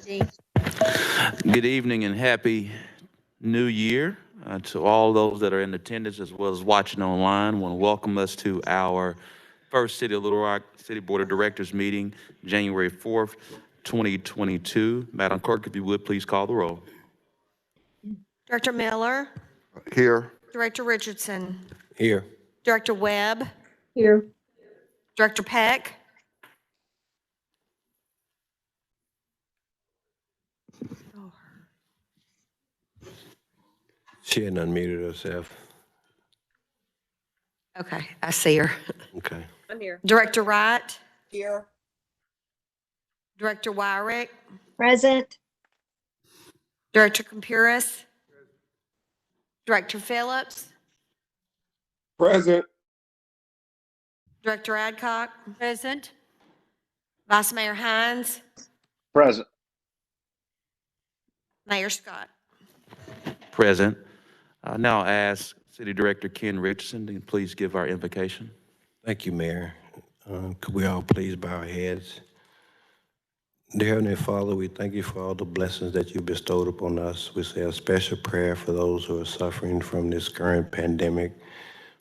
Good evening and happy New Year to all those that are in attendance as well as watching online. I want to welcome us to our first City of Little Rock City Board of Directors meeting, January 4th, 2022. Madam Clerk, if you would, please call the roll. Director Miller. Here. Director Richardson. Here. Director Webb. Here. Director Peck. She hadn't unmuted herself. Okay, I see her. Okay. I'm here. Director Wright. Here. Director Wyrick. Present. Director Compuris. Director Phillips. Present. Director Adcock. Present. Vice Mayor Hines. Present. Mayor Scott. Present. Now I'll ask City Director Ken Richardson to please give our invocation. Thank you, Mayor. Could we all please bow our heads? Dear Heavenly Father, we thank you for all the blessings that you bestowed upon us. We say a special prayer for those who are suffering from this current pandemic.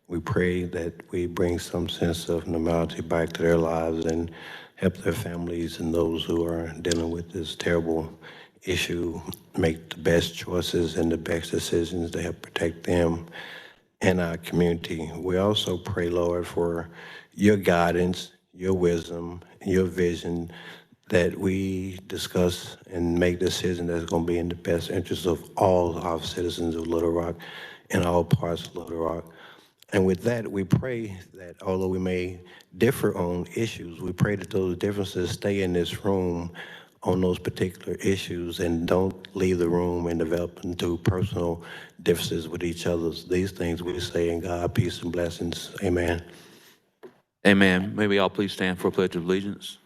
We pray that we bring some sense of normality back to their lives and help their families and those who are dealing with this terrible issue make the best choices and the best decisions to help protect them and our community. We also pray, Lord, for your guidance, your wisdom, your vision, that we discuss and make decisions that's going to be in the best interest of all our citizens of Little Rock and all parts of Little Rock. And with that, we pray that although we may differ on issues, we pray that those differences stay in this room on those particular issues and don't leave the room and develop into personal differences with each other. These things we say in God, peace and blessings. Amen. Amen. May we all please stand for a pledge of allegiance.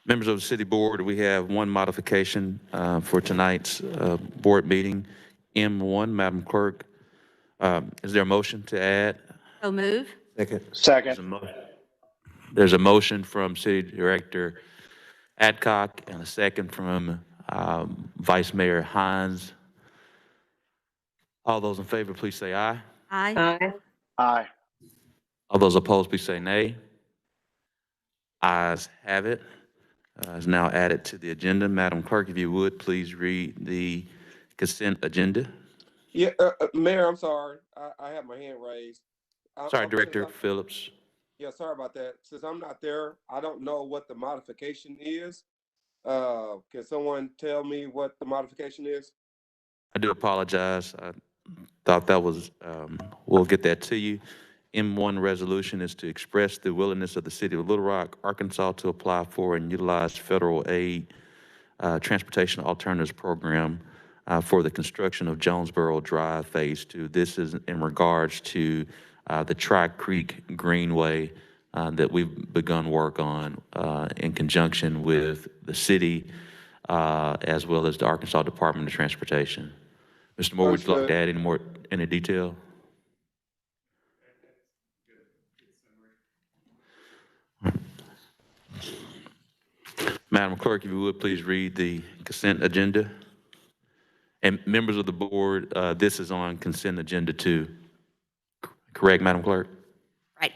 Members of the City Board, we have one modification for tonight's board meeting. M1, Madam Clerk, is there a motion to add? So move. Second. There's a motion from City Director Adcock and a second from Vice Mayor Hines. All those in favor, please say aye. Aye. Aye. All those opposed, please say nay. Ayes have it. Is now added to the agenda. Madam Clerk, if you would, please read the consent agenda. Yeah, Mayor, I'm sorry. I have my hand raised. Sorry, Director Phillips. Yeah, sorry about that. Since I'm not there, I don't know what the modification is. Can someone tell me what the modification is? I do apologize. I thought that was, we'll get that to you. M1 resolution is to express the willingness of the City of Little Rock, Arkansas to apply for and utilize federal aid transportation alternatives program for the construction of Jonesboro Drive Phase 2. This is in regards to the Tri-Creek Greenway that we've begun work on in conjunction with the city as well as the Arkansas Department of Transportation. Mr. Moore, would you like to add any detail? Madam Clerk, if you would, please read the consent agenda. And members of the board, this is on consent agenda 2. Correct, Madam Clerk? Right.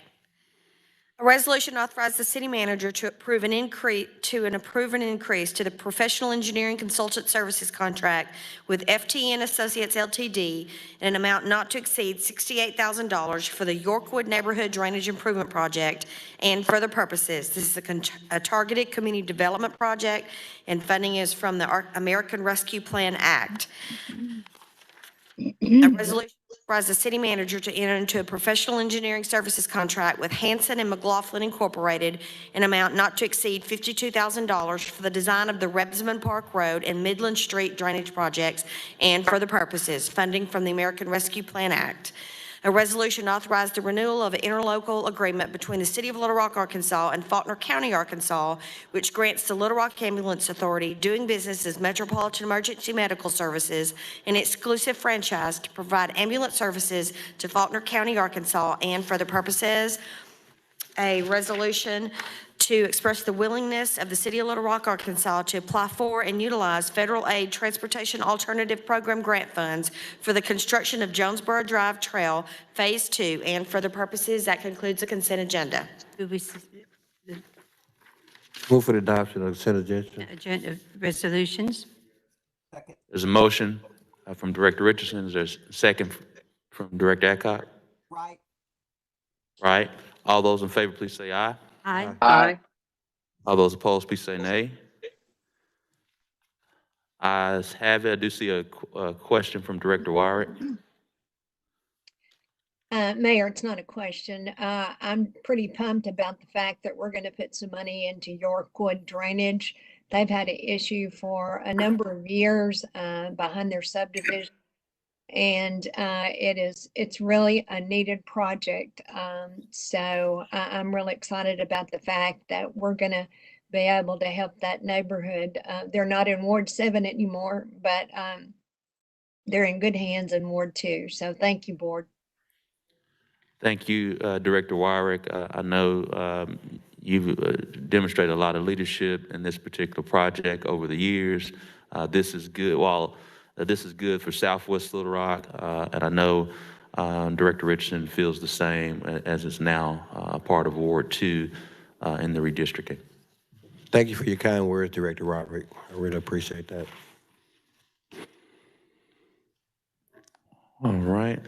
A resolution authorizes the city manager to approve an increase to the professional engineering consultant services contract with FTN Associates LTD in an amount not to exceed $68,000 for the Yorkwood Neighborhood Drainage Improvement Project and for other purposes. This is a targeted community development project, and funding is from the American Rescue Plan Act. A resolution authorizes the city manager to enter into a professional engineering services contract with Hanson and McLaughlin Incorporated in amount not to exceed $52,000 for the design of the Rebsman Park Road and Midland Street drainage projects and for other purposes, funding from the American Rescue Plan Act. A resolution authorized the renewal of an interlocal agreement between the City of Little Rock, Arkansas and Faulkner County, Arkansas, which grants the Little Rock Ambulance Authority, doing business as Metropolitan Emergency Medical Services, an exclusive franchise to provide ambulance services to Faulkner County, Arkansas, and for the purposes, a resolution to express the willingness of the City of Little Rock, Arkansas to apply for and utilize federal aid transportation alternative program grant funds for the construction of Jonesboro Drive Trail Phase 2, and for the purposes, that concludes the consent agenda. Move for the adoption of consent agenda. Agenda resolutions. There's a motion from Director Richardson. Is there a second from Director Adcock? Right. Right. All those in favor, please say aye. Aye. Aye. All those opposed, please say nay. Ayes have it. I do see a question from Director Wyrick. Mayor, it's not a question. I'm pretty pumped about the fact that we're going to put some money into Yorkwood drainage. They've had an issue for a number of years behind their subdivision. And it's really a needed project. So I'm really excited about the fact that we're going to be able to help that neighborhood. They're not in Ward 7 anymore, but they're in good hands in Ward 2. So thank you, Board. Thank you, Director Wyrick. I know you've demonstrated a lot of leadership in this particular project over the years. This is good. This is good for Southwest Little Rock, and I know Director Richardson feels the same, as is now a part of Ward 2 in the redistricting. Thank you for your kind words, Director Roderick. I really appreciate that. All right.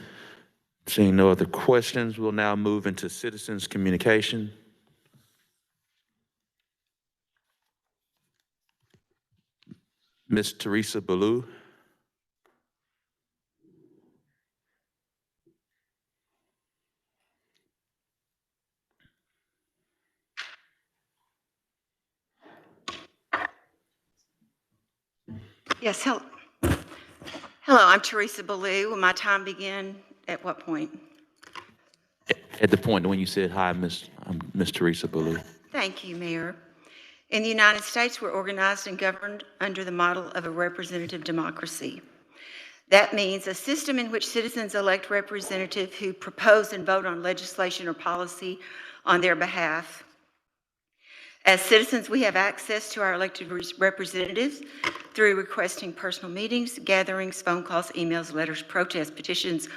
Seeing no other questions, we'll now move into citizens' communication. Ms. Teresa Ballou. Yes, hello. Hello, I'm Teresa Ballou. Will my time begin at what point? At the point when you said, hi, I'm Ms. Teresa Ballou. Thank you, Mayor. In the United States, we're organized and governed under the model of a representative democracy. That means a system in which citizens elect representatives who propose and vote on legislation or policy on their behalf. As citizens, we have access to our elected representatives through requesting personal meetings, gatherings, phone calls, emails, letters, protests, petitions,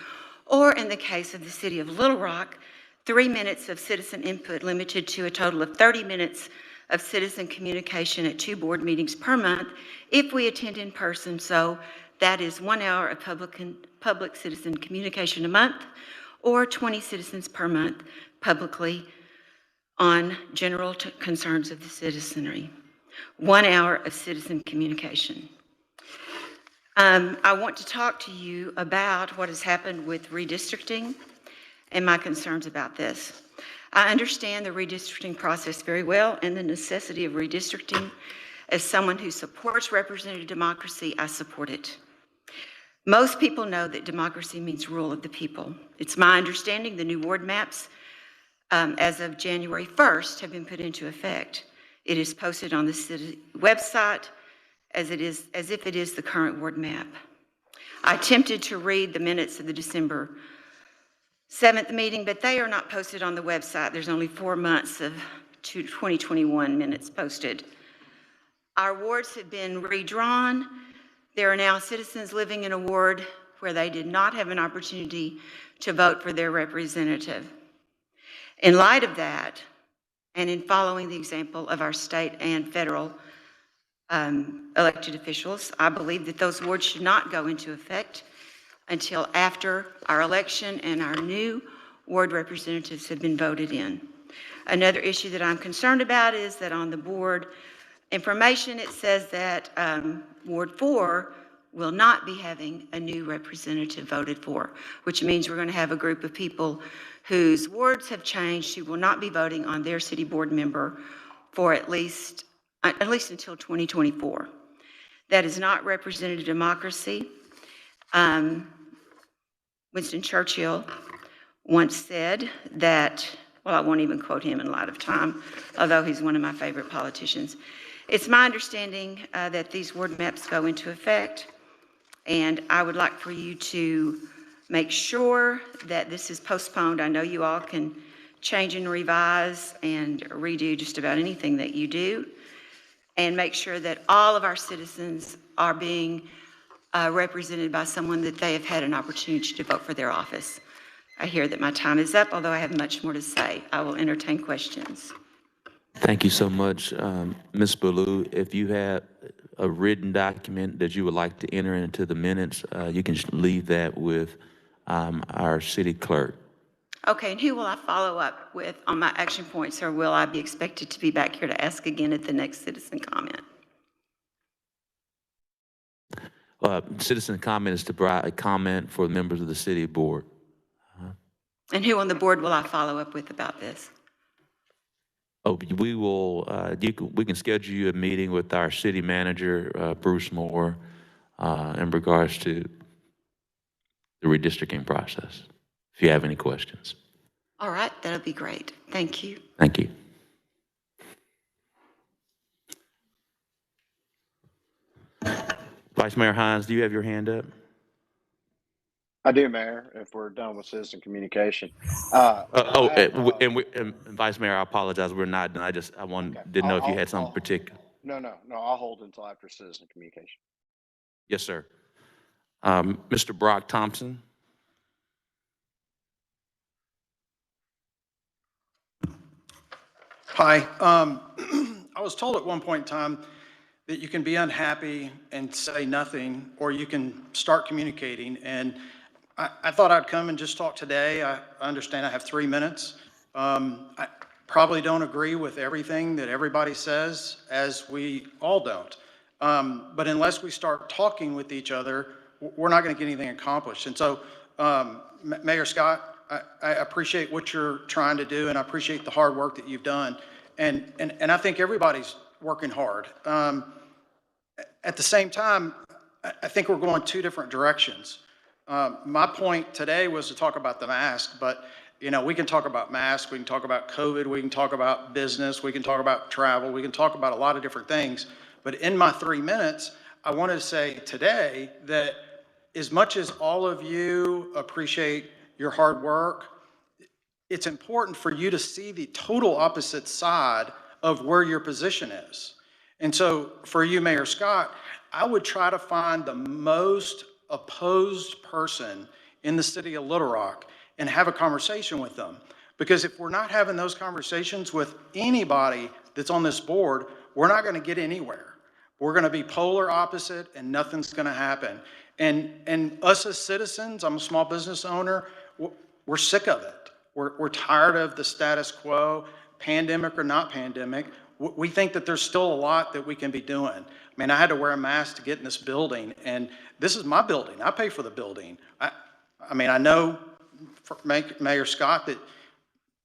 or in the case of the City of Little Rock, 3 minutes of citizen input limited to a total of 30 minutes of citizen communication at 2 board meetings per month if we attend in person. So that is 1 hour of public citizen communication a month, or 20 citizens per month publicly on general concerns of the citizenry. 1 hour of citizen communication. I want to talk to you about what has happened with redistricting and my concerns about this. I understand the redistricting process very well and the necessity of redistricting. As someone who supports representative democracy, I support it. Most people know that democracy means rule of the people. It's my understanding the new ward maps as of January 1st have been put into effect. It is posted on the city website as if it is the current ward map. I attempted to read the minutes of the December 7th meeting, but they are not posted on the website. There's only 4 months of 2021 minutes posted. Our wards have been redrawn. There are now citizens living in a ward where they did not have an opportunity to vote for their representative. In light of that, and in following the example of our state and federal elected officials, I believe that those wards should not go into effect until after our election and our new ward representatives have been voted in. Another issue that I'm concerned about is that on the board information, it says that Ward 4 will not be having a new representative voted for, which means we're going to have a group of people whose wards have changed, who will not be voting on their city board member for at least until 2024. That is not representative democracy. Winston Churchill once said that, well, I won't even quote him in light of time, although he's one of my favorite politicians. It's my understanding that these ward maps go into effect, and I would like for you to make sure that this is postponed. I know you all can change and revise and redo just about anything that you do, and make sure that all of our citizens are being represented by someone that they have had an opportunity to vote for their office. I hear that my time is up, although I have much more to say. I will entertain questions. Thank you so much, Ms. Ballou. If you have a written document that you would like to enter into the minutes, you can leave that with our city clerk. Okay, and who will I follow up with on my action points, or will I be expected to be back here to ask again at the next citizen comment? Citizen comment is to provide a comment for members of the city board. And who on the board will I follow up with about this? Oh, we will, we can schedule you a meeting with our city manager, Bruce Moore, in regards to the redistricting process, if you have any questions. All right, that'll be great. Thank you. Thank you. Vice Mayor Hines, do you have your hand up? I do, Mayor, if we're done with citizen communication. And Vice Mayor, I apologize, we're not done. Okay. Didn't know if you had something particular. No, I'll hold until after citizen communication. Yes, sir. Mr. Brock Thompson. Hi. I was told at one point in time that you can be unhappy and say nothing, or you can start communicating. And I thought I'd come and just talk today. I understand I have 3 minutes. I probably don't agree with everything that everybody says, as we all don't. But unless we start talking with each other, we're not going to get anything accomplished. And so, Mayor Scott, I appreciate what you're trying to do, and I appreciate the hard work that you've done. And I think everybody's working hard. At the same time, I think we're going 2 different directions. My point today was to talk about the mask, but we can talk about masks, we can talk about COVID, we can talk about business, we can talk about travel, we can talk about a lot of different things. But in my 3 minutes, I want to say today that as much as all of you appreciate your hard work, it's important for you to see the total opposite side of where your position is. And so for you, Mayor Scott, I would try to find the most opposed person in the city of Little Rock and have a conversation with them. Because if we're not having those conversations with anybody that's on this board, we're not going to get anywhere. We're going to be polar opposite and nothing's going to happen. And us as citizens, I'm a small business owner, we're sick of it. We're tired of the status quo, pandemic or not pandemic. We think that there's still a lot that we can be doing. I mean, I had to wear a mask to get in this building, and this is my building. I pay for the building. I mean, I know, Mayor Scott, that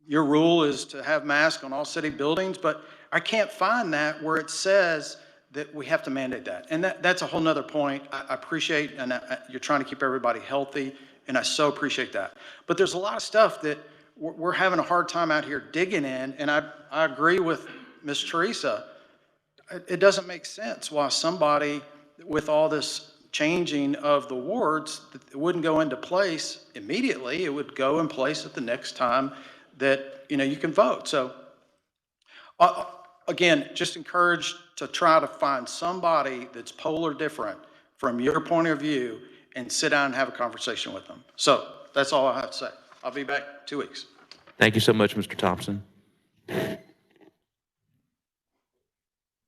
your rule is to have masks on all city buildings, but I can't find that where it says that we have to mandate that. And that's a whole nother point. I appreciate, and you're trying to keep everybody healthy, and I so appreciate that. But there's a lot of stuff that we're having a hard time out here digging in, and I agree with Ms. Teresa. It doesn't make sense why somebody with all this changing of the wards, it wouldn't go into place immediately. It would go in place at the next time that you can vote. So again, just encouraged to try to find somebody that's polar different from your point of view and sit down and have a conversation with them. So that's all I have to say. I'll be back 2 weeks. Thank you so much, Mr. Thompson.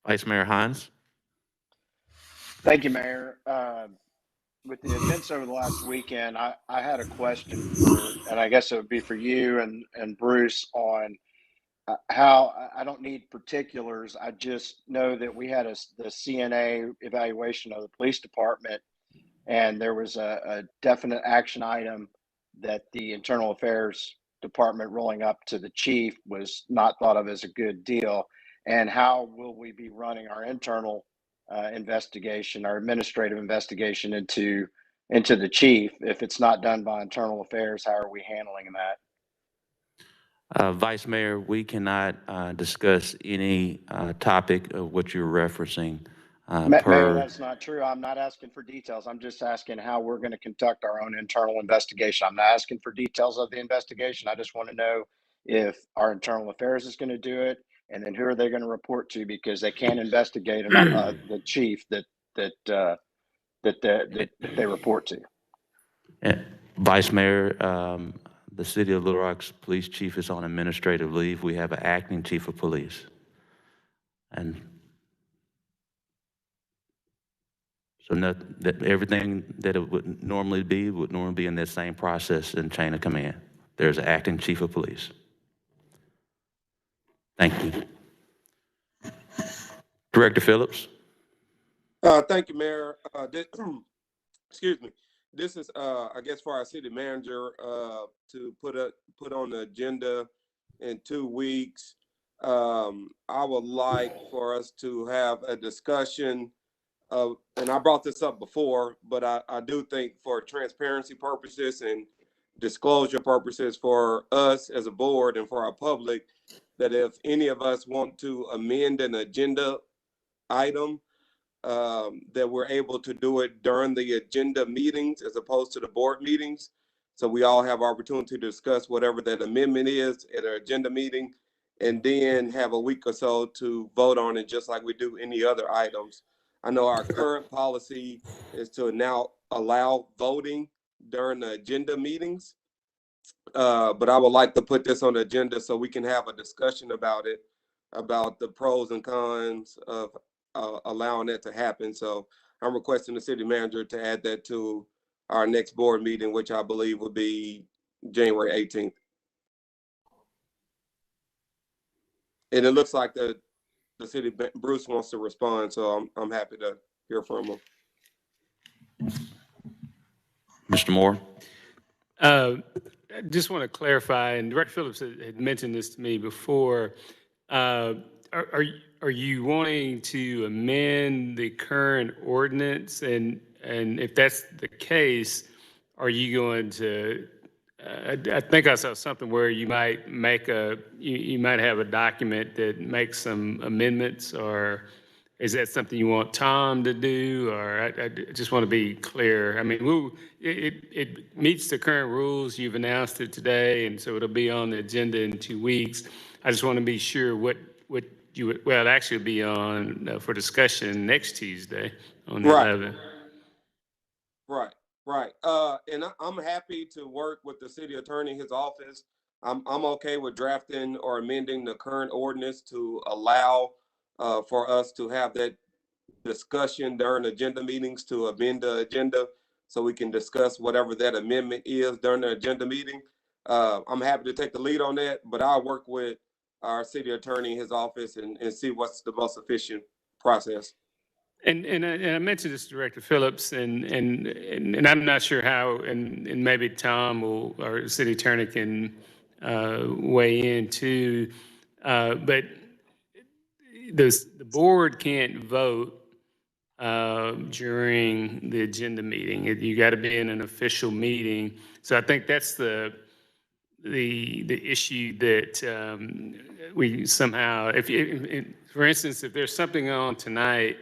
Vice Mayor Hines. Thank you, Mayor. With the events over the last weekend, I had a question and I guess it would be for you and Bruce on how, I don't need particulars. I just know that we had the CNA evaluation of the police department, and there was a definite action item that the internal affairs department rolling up to the chief was not thought of as a good deal. And how will we be running our internal investigation, our administrative investigation into the chief? If it's not done by internal affairs, how are we handling that? Vice Mayor, we cannot discuss any topic of what you're referencing Mayor, per. that's not true. I'm not asking for details. I'm just asking how we're going to conduct our own internal investigation. I'm not asking for details of the investigation. I just want to know if our internal affairs is going to do it, and then who are they going to report to, because they can't investigate the chief that they report to. Vice Mayor, the City of Little Rock's police chief is on administrative leave. We have an acting chief of police. And so everything that it would normally be in that same process and chain of command. There's an acting chief of police. Thank you. Director Phillips. Thank you, Mayor. Excuse me. This is, I guess, for our city manager to put on the agenda in 2 weeks. I would like for us to have a discussion of, and I brought this up before, but I do think for transparency purposes and disclosure purposes for us as a board and for our public, that if any of us want to amend an agenda item, that we're able to do it during the agenda meetings as opposed to the board meetings. So we all have opportunity to discuss whatever that amendment is at our agenda meeting, and then have a week or so to vote on it, just like we do any other items. I know our current policy is to now allow voting during the agenda meetings. But I would like to put this on the agenda so we can have a discussion about it, about the pros and cons of allowing that to happen. So I'm requesting the city manager to add that to our next board meeting, which I believe will be January 18th. And it looks like the city, Bruce wants to respond, so I'm happy to hear from him. Mr. Moore. I just want to clarify, and Director Phillips had mentioned this to me before. Are you wanting to amend the current ordinance? And if that's the case, are you going to, I think I saw something where you might make you might have a document that makes some amendments, or is that something you want Tom to do? Or I just want to be clear. I mean, it meets the current rules. You've announced it today, and so it'll be on the agenda in 2 weeks. I just want to be sure what you would, well, it'll actually be on for discussion next Tuesday on the 11th. Right. And I'm happy to work with the city attorney, his office. I'm okay with drafting or amending the current ordinance to allow for us to have that discussion during agenda meetings, to amend the agenda so we can discuss whatever that amendment is during the agenda meeting. I'm happy to take the lead on that, but I'll work with our city attorney, his office, and see what's the most efficient process. And I mentioned this to Director Phillips, and I'm not sure how, and maybe Tom or city attorney can weigh in too, but the board can't vote during the agenda meeting. You got to be in an official meeting. So I think that's the issue that we somehow, for instance, if there's something on tonight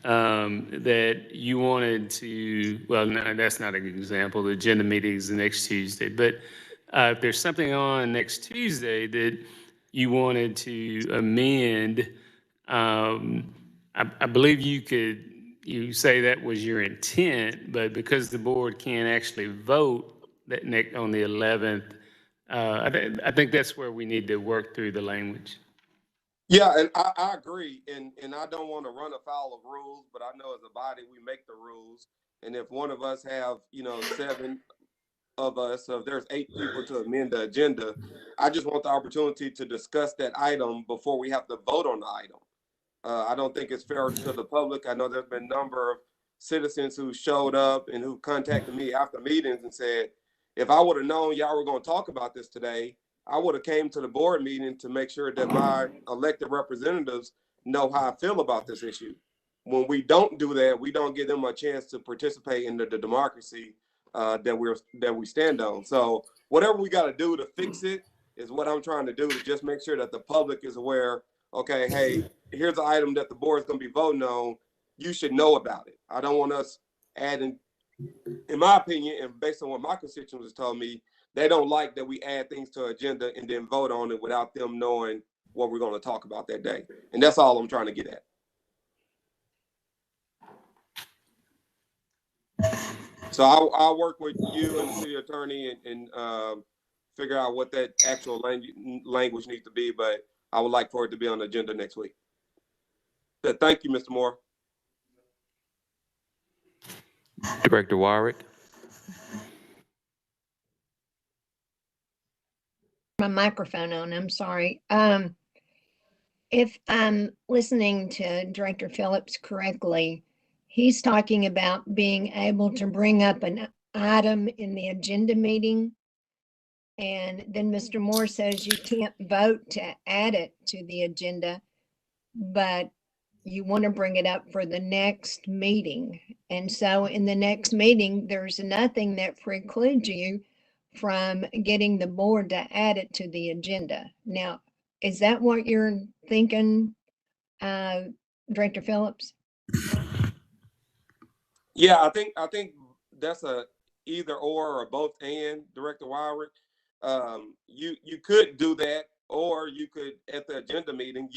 that you wanted to, well, no, that's not an example. The agenda meeting is the next Tuesday. But if there's something on next Tuesday that you wanted to amend, I believe you say that was your intent, but because the board can't actually vote that on the 11th, I think that's where we need to work through the language. Yeah, and I agree, and I don't want to run afoul of rules, but I know as a body we make the rules, and if one of us have 7 of us, so if there's 8 people to amend the agenda, I just want the opportunity to discuss that item before we have to vote on the item. I don't think it's fair to the public. I know there's been a number of citizens who showed up and who contacted me after meetings and said, if I would have known y'all were going to talk about this today, I would have came to the board meeting to make sure that my elected representatives know how I feel about this issue. When we don't do that, we don't give them a chance to participate in the democracy that we stand on. So whatever we got to do to fix it, is what I'm trying to do to just make sure that the public is aware, okay, hey, here's an item that the board is going to be voting on. You should know about it. I don't want us adding, in my opinion, and based on what my constituents told me, they don't like that we add things to agenda and then vote on it without them knowing what we're going to talk about that day. And that's all I'm trying to get at. So I'll work with you and the city attorney and figure out what that actual language needs to be, but I would like for it to be on the agenda next week. But thank you, Mr. Moore. Director Warwick. My microphone on, I'm sorry. If I'm listening to Director Phillips correctly, he's talking about being able to bring up an item in the agenda meeting. And then Mr. Moore says you can't vote to add it to the agenda, but you want to bring it up for the next meeting. And so in the next meeting, there's nothing that precludes you from getting the board to add it to the agenda. Now, is that what you're thinking, Director Phillips? Yeah, I think that's a either or both and, Director Wyrick. You could do that, or you could at the agenda meeting,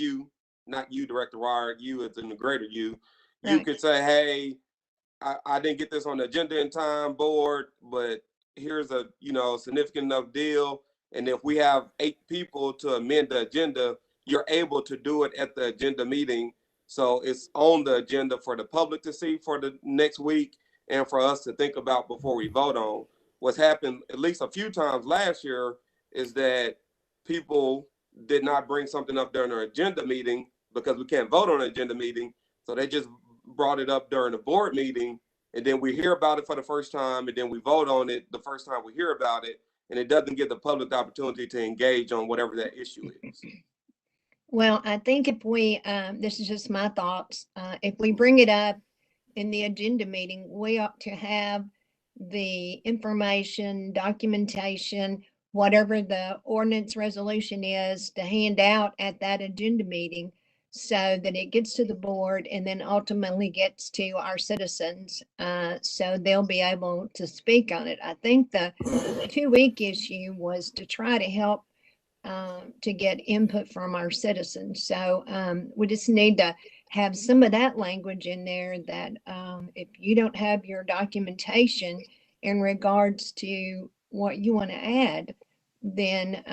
not you, Director Wyrick, you as in the greater you Right. could say, hey, I didn't get this on the agenda in time, board, but here's a significant enough deal. And if we have 8 people to amend the agenda, you're able to do it at the agenda meeting. So it's on the agenda for the public to see for the next week and for us to think about before we vote on. What's happened at least a few times last year is that people did not bring something up during their agenda meeting because we can't vote on an agenda meeting. So they just brought it up during the board meeting, and then we hear about it for the first time, and then we vote on it the first time we hear about it, and it doesn't give the public the opportunity to engage on whatever that issue is. Well, I think if we, this is just my thoughts, if we bring it up in the agenda meeting, we ought to have the information, documentation, whatever the ordinance resolution is to hand out at that agenda meeting so that it gets to the board and then ultimately gets to our citizens, so they'll be able to speak on it. I think the 2-week issue was to try to help to get input from our citizens. So we just need to have some of that language in there that if you don't have your documentation in regards to what you want to add, then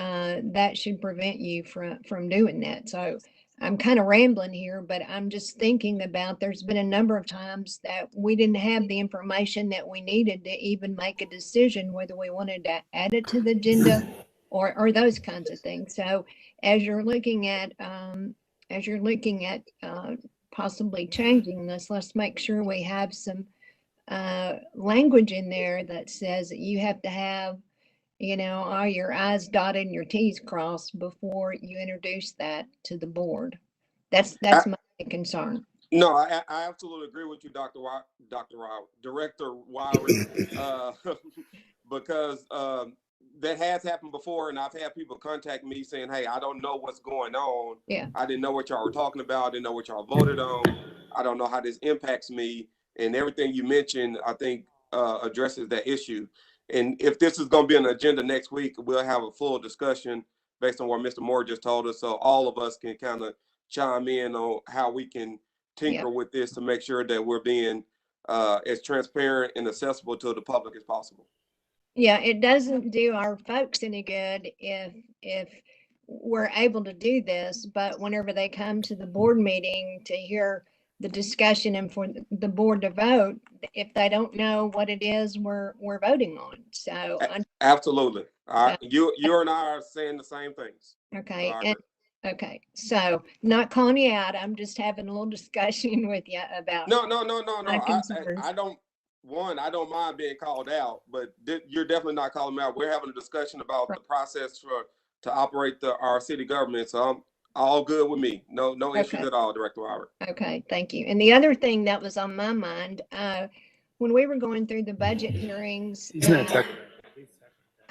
that should prevent you from doing that. So I'm kind of rambling here, but I'm just thinking about there's been a number of times that we didn't have the information that we needed to even make a decision whether we wanted to add it to the agenda or those kinds of things. So as you're looking at possibly changing this, let's make sure we have some language in there that says that you have to have, all your I's dotted and your T's crossed before you introduce that to the board. That's my concern. No, I absolutely agree with you, Director Wyrick, because that has happened before, and I've had people contact me saying, hey, I don't know what's going on. Yeah. I didn't know what y'all were talking about. I didn't know what y'all voted on. I don't know how this impacts me. And everything you mentioned, I think, addresses that issue. And if this is going to be on the agenda next week, we'll have a full discussion based on what Mr. Moore just told us. So all of us can kind of chime in on how we can tinker with this to make sure that we're being as transparent and accessible to the public as possible. Yeah, it doesn't do our folks any good if we're able to do this, but whenever they come to the board meeting to hear the discussion and for the board to vote, if they don't know what it is we're voting on. So absolutely. You and I are saying the same things. Okay. So okay. So not calling you out. I'm just having a little discussion with you about. No. I don't mind being called out, but you're definitely not calling me out. We're having a discussion about the process to operate our city government. So I'm all good with me. No issues at all, Director Howard. Okay, thank you. And the other thing that was on my mind, when we were going through the budget hearings,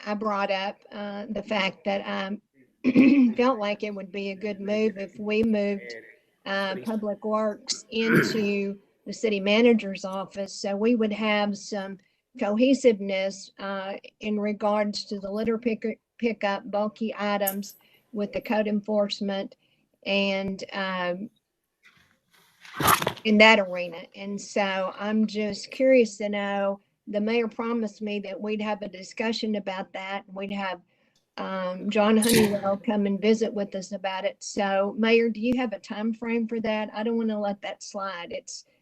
I brought up the fact that I felt like it would be a good move if we moved Public Works into the city manager's office, so we would have some cohesiveness in regards to the litter pickup, bulky items with the code enforcement and in that arena. And so I'm just curious to know, the mayor promised me that we'd have a discussion about that. We'd have John Honeywell come and visit with us about it. So Mayor, do you have a time frame for that? I don't want to let that slide.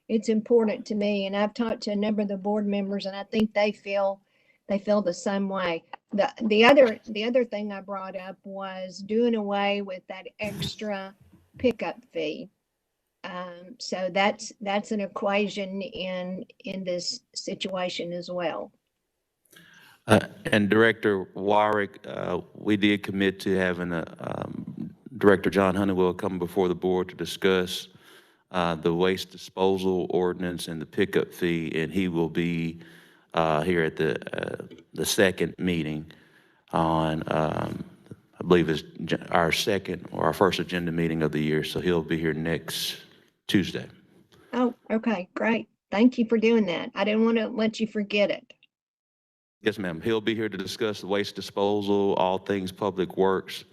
It's important to me. And I've talked to a number of the board members and I think they feel the same way. The other thing I brought up was doing away with that extra pickup fee. So that's an equation in this situation as well. And Director Warwick, we did commit to having Director John Honeywell come before the board to discuss the waste disposal ordinance and the pickup fee, and he will be here at the second meeting on, I believe it's our second or our first agenda meeting of the year, so he'll be here next Tuesday. Oh, okay, great. Thank you for doing that. I didn't want to let you forget it. Yes, ma'am. He'll be here to discuss the waste disposal, all things public works,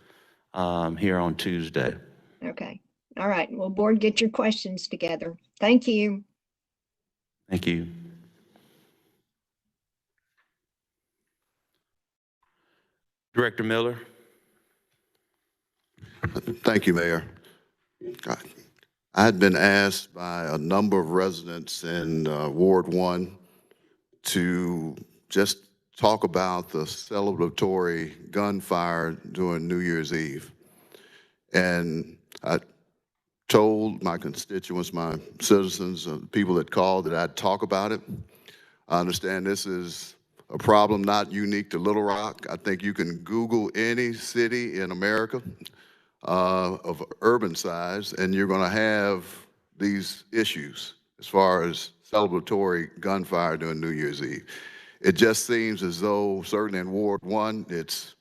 here on Tuesday. Okay. All right. Well, board, get your questions together. Thank you. Thank you. Director Miller. Thank you, Mayor. I had been asked by a number of residents in Ward 1 to just talk about the celebratory gunfire during New Year's Eve. And I told my constituents, my citizens, people that called, that I'd talk about it. I understand this is a problem not unique to Little Rock. I think you can Google any city in America of urban size, and you're going to have these issues as far as celebratory gunfire during New Year's Eve. It just seems as though, certainly in Ward 1, it's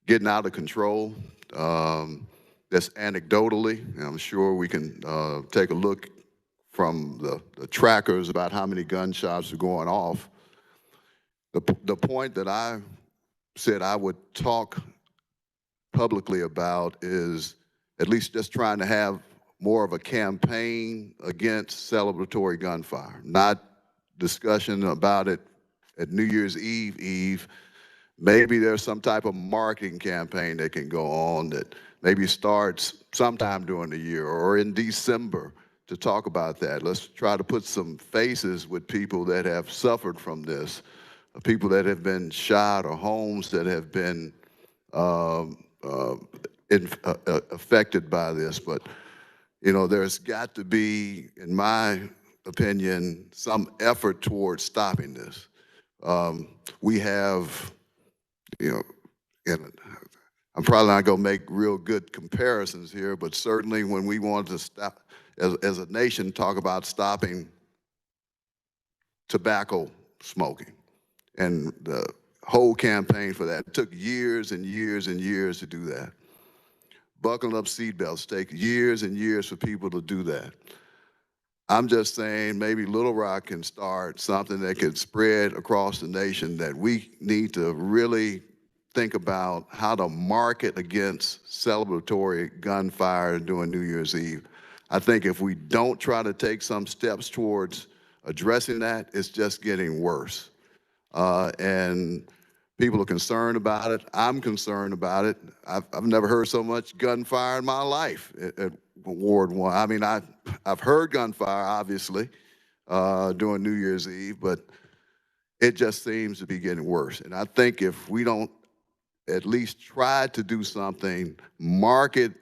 getting out of control. That's anecdotally, and I'm sure we can take a look from the trackers about how many gunshots are going off. The point that I said I would talk publicly about is at least just trying to have more of a campaign against celebratory gunfire, not discussion about it at New Year's Eve. Maybe there's some type of marketing campaign that can go on that maybe starts sometime during the year or in December to talk about that. Let's try to put some faces with people that have suffered from this, people that have been shot or homes that have been affected by this. But, you know, there's got to be, in my opinion, some effort towards stopping this. We have, you know, and I'm probably not going to make real good comparisons here, but certainly when we wanted to stop, as a nation, talk about stopping tobacco smoking, and the whole campaign for that, it took years and years and years to do that. Buckling up seatbelts take years and years for people to do that. I'm just saying maybe Little Rock can start something that could spread across the nation, that we need to really think about how to market against celebratory gunfire during New Year's Eve. I think if we don't try to take some steps towards addressing that, it's just getting worse. And people are concerned about it. I'm concerned about it. I've never heard so much gunfire in my life at Ward 1. I mean, I've heard gunfire, obviously, during New Year's Eve, but it just seems to be getting worse. And I think if we don't at least try to do something, market,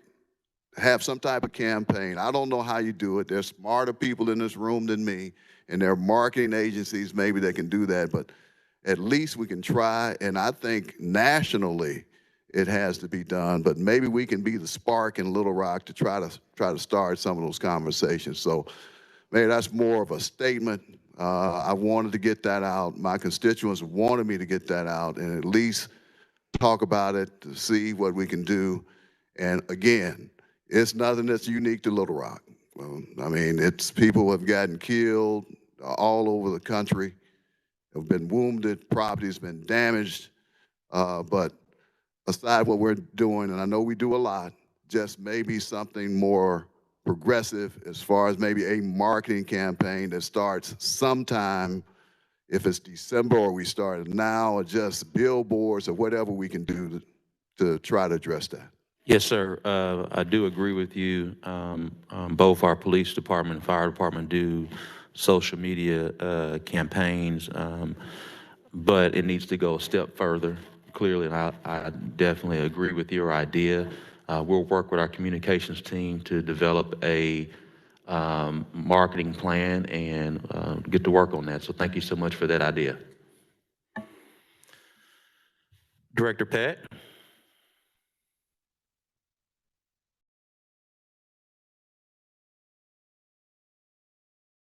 have some type of campaign. I don't know how you do it. There's smarter people in this room than me, and there are marketing agencies maybe that can do that, but at least we can try. And I think nationally it has to be done, but maybe we can be the spark in Little Rock to try to start some of those conversations. So maybe that's more of a statement. I wanted to get that out. My constituents wanted me to get that out and at least talk about it, to see what we can do. And again, it's nothing that's unique to Little Rock. I mean, it's people have gotten killed all over the country, have been wounded, property's been damaged. But aside what we're doing, and I know we do a lot, just maybe something more progressive as far as maybe a marketing campaign that starts sometime, if it's December or we start now, or just billboards or whatever we can do to try to address that. Yes, sir. I do agree with you. Both our police department and fire department do social media campaigns, but it needs to go a step further. Clearly, and I definitely agree with your idea. We'll work with our communications team to develop a marketing plan and get to work on that. So thank you so much for that idea. Director Peck?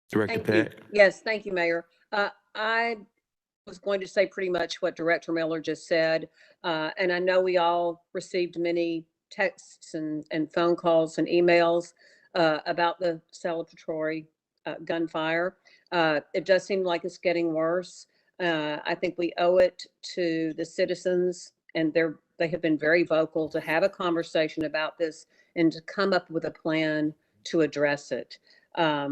Director Thank you. Peck? Yes, thank you, Mayor. I was going to say pretty much what Director Miller just said. And I know we all received many texts and phone calls and emails about the celebratory gunfire. It does seem like it's getting worse. I think we owe it to the citizens, and they have been very vocal, to have a conversation about this and to come up with a plan to address it. I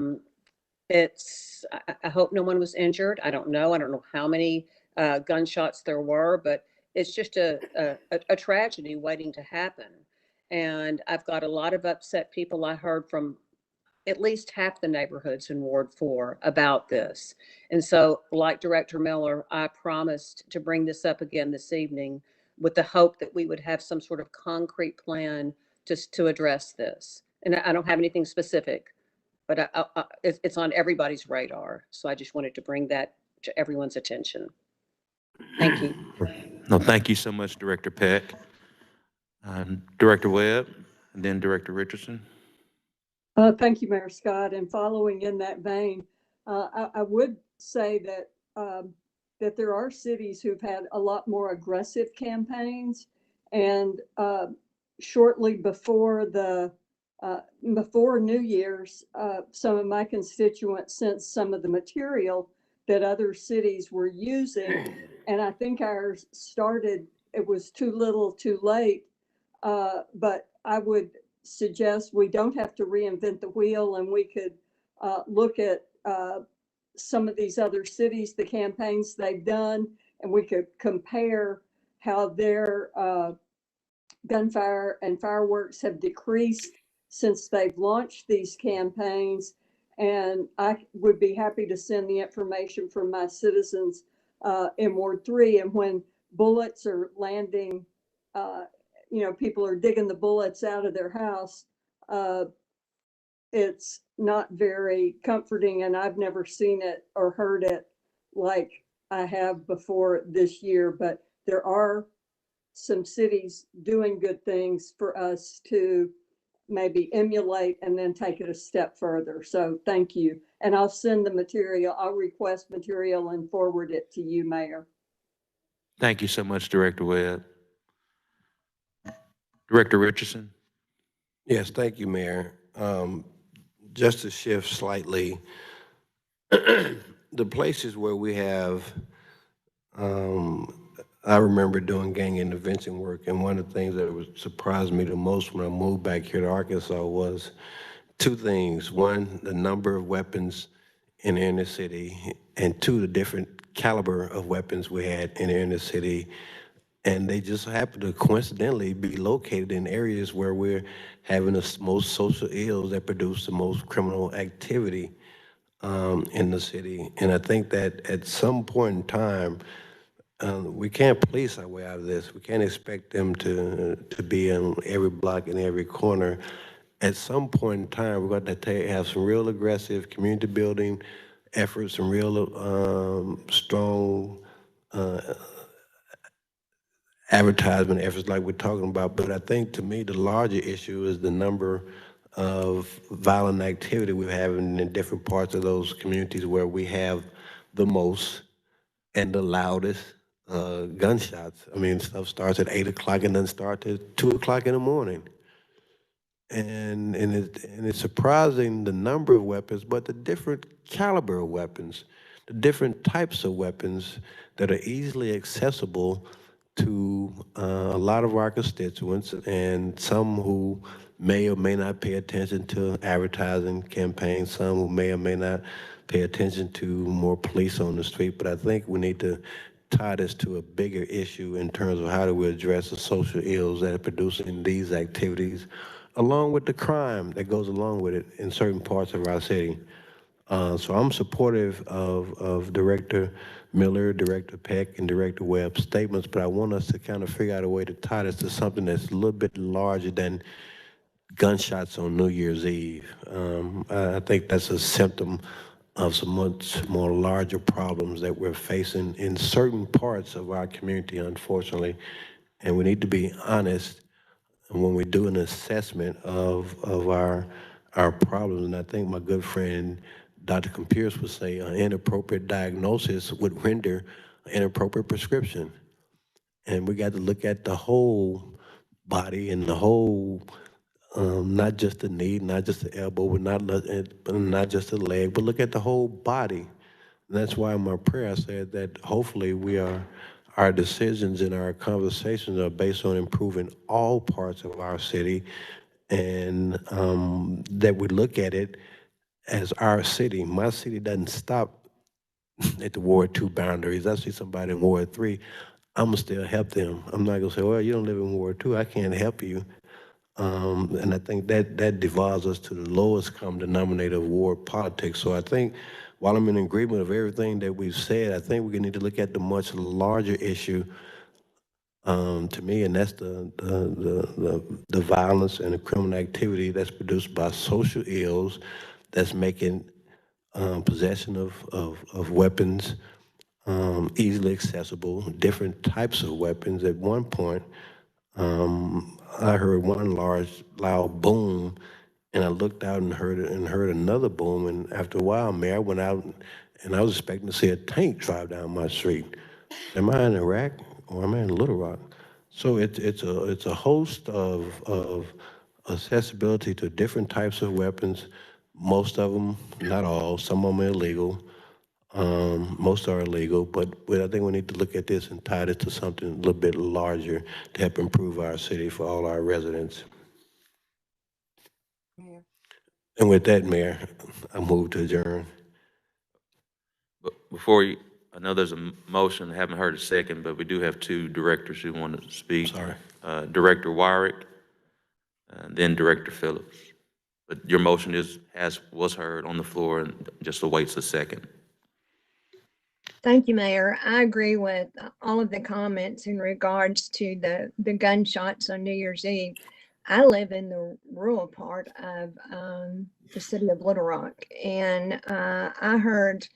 hope no one was injured. I don't know how many gunshots there were, but it's just a tragedy waiting to happen. And I've got a lot of upset people. I heard from at least half the neighborhoods in Ward 4 about this. And so, like Director Miller, I promised to bring this up again this evening with the hope that we would have some sort of concrete plan to address this. And I don't have anything specific, but it's on everybody's radar. So I just wanted to bring that to everyone's attention. Thank you. No, thank you so much, Director Peck. Director Webb, and then Director Richardson. Thank you, Mayor Scott. And following in that vein, I would say that that there are cities who've had a lot more aggressive campaigns, and shortly before before New Year's, some of my constituents sent some of the material that other cities were using, and I think ours started. It was too little, too late, but I would suggest we don't have to reinvent the wheel, and we could look at some of these other cities, the campaigns they've done, and we could compare how their gunfire and fireworks have decreased since they've launched these campaigns. And I would be happy to send the information from my citizens in Ward 3. And when bullets are landing, people are digging the bullets out of their house, it's not very comforting, and I've never seen it or heard it like I have before this year. But there are some cities doing good things for us to maybe emulate and then take it a step further. So thank you. And I'll send the material. I'll request material and forward it to you, Mayor. Thank you so much, Director Webb. Director Richardson. Yes, thank you, Mayor. Just to shift slightly, the places where we have, I remember doing gang intervention work, and one of the things that would surprise me the most when I moved back here to Arkansas was two things. One, the number of weapons in the inner city, and two, the different caliber of weapons we had in the inner city. And they just happen to coincidentally be located in areas where we're having the most social ills that produce the most criminal activity in the city. And I think that at some point in time, we can't police our way out of this. We can't expect them to be in every block and every corner. At some point in time, we're going to have some real aggressive community building efforts, some real strong advertisement efforts like we're talking about. But I think, to me, the larger issue is the number of violent activity we're having in different parts of those communities where we have the most and the loudest gunshots. I mean, stuff starts at 8 o'clock and then starts at 2 o'clock in the morning. And it's surprising the number of weapons, but the different caliber of weapons, the different types of weapons that are easily accessible to a lot of our constituents, and some who may or may not pay attention to advertising campaigns, some who may or may not pay attention to more police on the street. But I think we need to tie this to a bigger issue in terms of how do we address the social ills that are producing these activities, along with the crime that goes along with it in certain parts of our city. So I'm supportive of Director Miller, Director Peck, and Director Webb's statements, but I want us to kind of figure out a way to tie this to something that's a little bit larger than gunshots on New Year's Eve. I think that's a symptom of some much more larger problems that we're facing in certain parts of our community, unfortunately. And we need to be honest when we do an assessment of our problems. And I think my good friend Dr. Compiers would say an inappropriate diagnosis would render an inappropriate prescription. And we got to look at the whole body and the whole, not just the knee, not just the elbow, but not just the leg, but look at the whole body. And that's why in my prayer I said that hopefully our decisions and our conversations are based on improving all parts of our city, and that we look at it as our city. My city doesn't stop at the Ward 2 boundaries. I see somebody in Ward 3, I'm gonna still help them. I'm not gonna say, well, you don't live in Ward 2, I can't help you. And I think that devolves us to the lowest common denominator of ward politics. So I think while I'm in agreement of everything that we've said, I think we need to look at the much larger issue to me, and that's the violence and the criminal activity that's produced by social ills that's making possession of weapons easily accessible, different types of weapons. At one point, I heard one large, loud boom, and I looked out and heard another boom. And after a while, Mayor, I went out and I was expecting to see a tank drive down my street. Am I in Iraq or am I in Little Rock? So it's a host of accessibility to different types of weapons. Most of them, not all, some of them are illegal. Most are illegal, but I think we need to look at this and tie it to something a little bit larger to help improve our city for all our residents. And with that, Mayor, I move to adjourn. But before you, I know there's a motion, I haven't heard a second, but we do have two directors who want to speak. Sorry. Director Wyrick, and then Director Phillips. But your motion was heard on the floor and just awaits a second. Thank you, Mayor. I agree with all of the comments in regards to the gunshots on New Year's Eve. I live in the rural part of the city of Little Rock, and I heard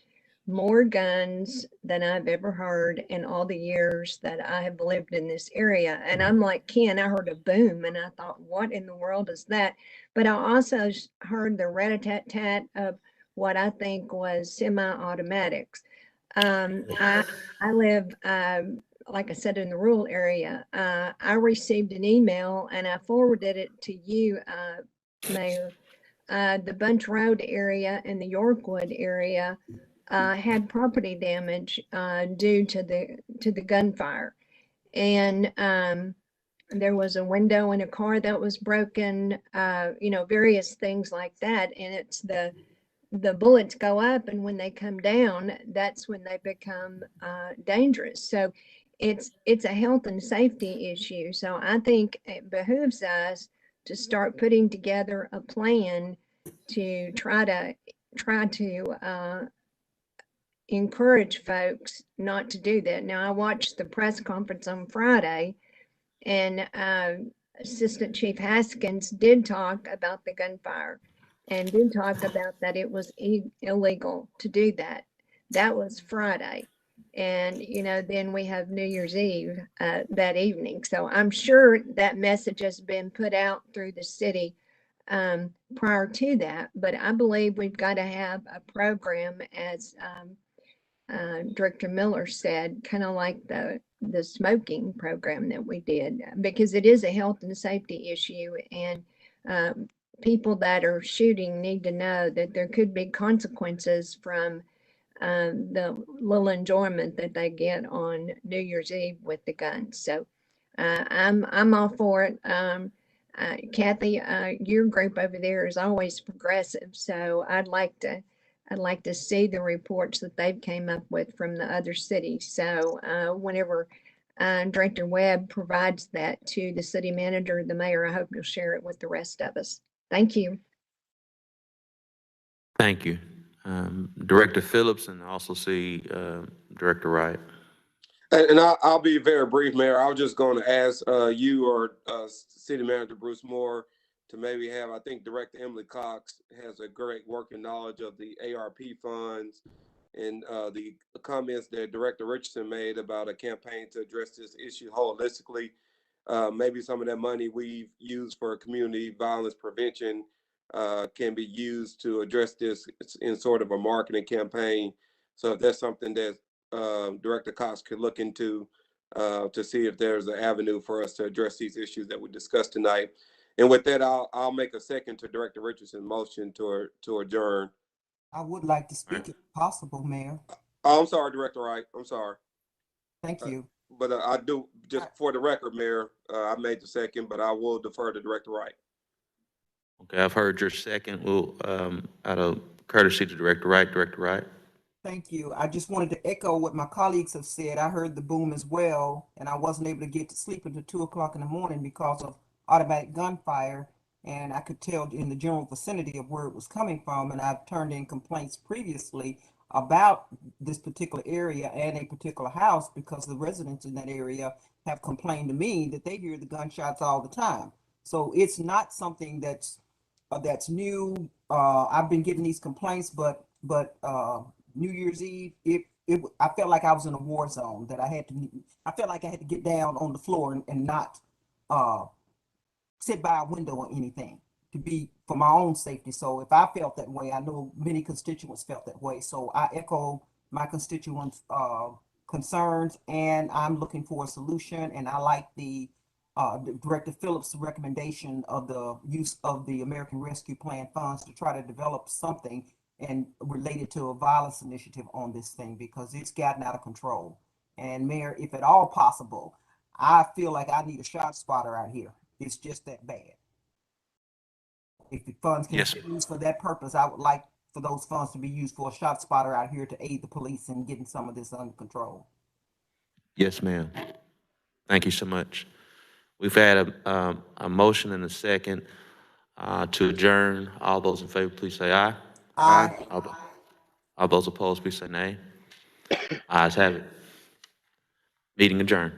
more guns than I've ever heard in all the years that I have lived in this area. And I'm like Ken, I heard a boom, and I thought, what in the world is that? But I also heard the rat-a-tat-tat of what I think was semi-automatics. I live, like I said, in the rural area. I received an email and I forwarded it to you, Mayor. The Bunch Road area and the Yorkwood area had property damage due to the gunfire, and there was a window in a car that was broken. Various things like that, and it's the bullets go up, and when they come down, that's when they become dangerous. So it's a health and safety issue. So I think it behooves us to start putting together a plan to try to encourage folks not to do that. Now, I watched the press conference on Friday, and Assistant Chief Haskins did talk about the gunfire and did talk about that it was illegal to do that. That was Friday. And, then we have New Year's Eve that evening. So I'm sure that message has been put out through the city prior to that. But I believe we've got to have a program as Director Miller said, kind of like the smoking program that we did, because it is a health and safety issue, and people that are shooting need to know that there could be consequences from the little enjoyment that they get on New Year's Eve with the guns. So I'm all for it. Kathy, your group over there is always progressive, so I'd like to see the reports that they've came up with from the other cities. So whenever Director Webb provides that to the city manager, the mayor, I hope you'll share it with the rest of us. Thank you. Thank you. Director Phillips, and I also see Director Wright. And I'll be very brief, Mayor. I was just going to ask you or City Manager Bruce Moore to maybe have, I think Director Emily Cox has a great working knowledge of the ARP funds and the comments that Director Richardson made about a campaign to address this issue holistically. Maybe some of that money we've used for community violence prevention can be used to address this in sort of a marketing campaign. So if that's something that Director Cox could look into to see if there's an avenue for us to address these issues that we discussed tonight. And with that, I'll make a second to Director Richardson's motion to adjourn. I would like to speak if possible, Mayor. Oh, I'm sorry, Director Wright. I'm sorry. Thank you. But I do, just for the record, Mayor, I made the second, but I will defer to Director Wright. Okay, I've heard your second. We'll, out of courtesy to Director Wright, Director Wright. Thank you. I just wanted to echo what my colleagues have said. I heard the boom as well, and I wasn't able to get to sleep until 2 o'clock in the morning because of automatic gunfire. And I could tell in the general vicinity of where it was coming from. And I've turned in complaints previously about this particular area and a particular house because the residents in that area have complained to me that they hear the gunshots all the time. So it's not something that's new. I've been getting these complaints, but New Year's Eve, I felt like I was in a war zone, that I felt like I had to get down on the floor and not sit by a window or anything to be for my own safety. So if I felt that way, I know many constituents felt that way. So I echo my constituents' concerns, and I'm looking for a solution. And I like the Director Phillips' recommendation of the use of the American Rescue Plan funds to try to develop something and related to a violence initiative on this thing, because it's gotten out of control. And Mayor, if at all possible, I feel like I need a shot spotter out here. It's just that bad. If the funds can be used for that purpose, I would like for those funds to be used for a shot spotter out here to aid the police in getting some of this under control. Yes, ma'am. Thank you so much. We've had a motion and a second to adjourn. All those in favor, please say aye. Aye. All those opposed, please say nay. Ayes have it. Meeting adjourned.